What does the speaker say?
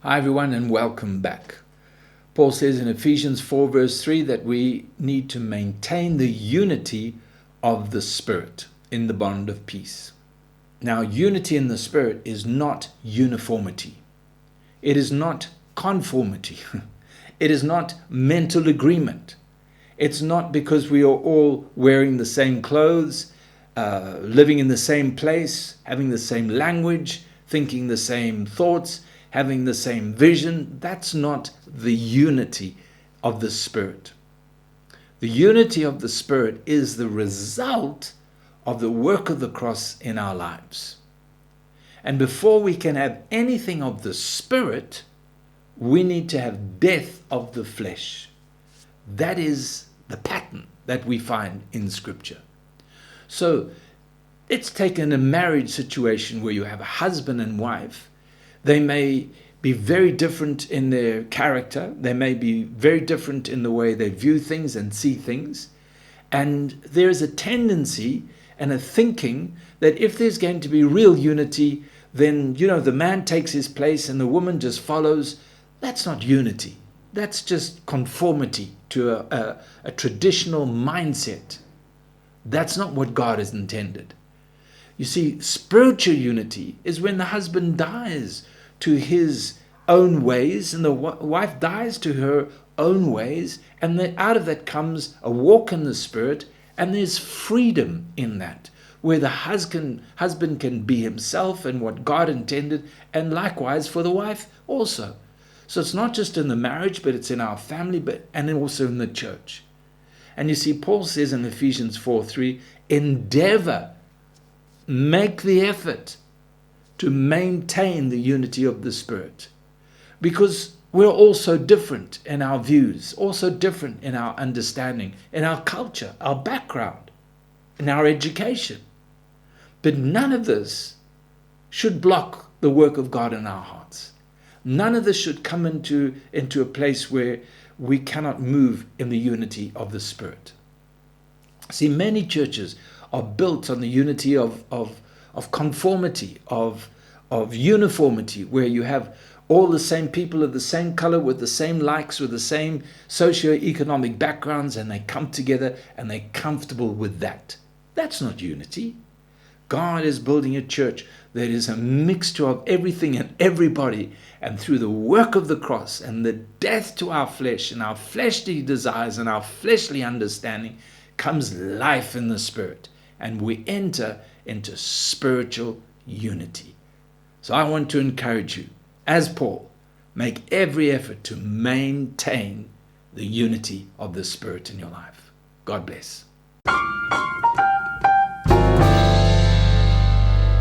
Hi everyone and welcome back. Paul says in Ephesians 4 verse 3 that we need to maintain the unity of the Spirit in the bond of peace. Now, unity in the Spirit is not uniformity. It is not conformity. It is not mental agreement. It's not because we are all wearing the same clothes, living in the same place, having the same language, thinking the same thoughts, having the same vision. That's not the unity of the Spirit. The unity of the Spirit is the result of the work of the cross in our lives. And before we can have anything of the Spirit, we need to have death of the flesh. That is the pattern that we find in Scripture. So let's take in a marriage situation where you have a husband and wife. They may be very different in their character. They may be very different in the way they view things and see things. And there's a tendency and a thinking that if there's going to be real unity, then, the man takes his place and the woman just follows. That's not unity. That's just conformity to a traditional mindset. That's not what God has intended. You see, spiritual unity is when the husband dies to his own ways and the wife dies to her own ways, and then out of that comes a walk in the Spirit, and there's freedom in that, where the husband can be himself and what God intended, and likewise for the wife also. So it's not just in the marriage, but it's in our family, and also in the church. And you see, Paul says in Ephesians 4:3, endeavor, make the effort to maintain the unity of the Spirit. Because we're all so different in our views, also different in our understanding, in our culture, our background, in our education. But none of this should block the work of God in our hearts. None of this should come into a place where we cannot move in the unity of the Spirit. See, many churches are built on the unity of conformity, of uniformity, where you have all the same people of the same color with the same likes, with the same socio-economic backgrounds, and they come together and they're comfortable with that. That's not unity. God is building a church that is a mixture of everything and everybody, and through the work of the cross and the death to our flesh and our fleshly desires and our fleshly understanding comes life in the Spirit, and we enter into spiritual unity. So I want to encourage you, as Paul, make every effort to maintain the unity of the Spirit in your life. God bless.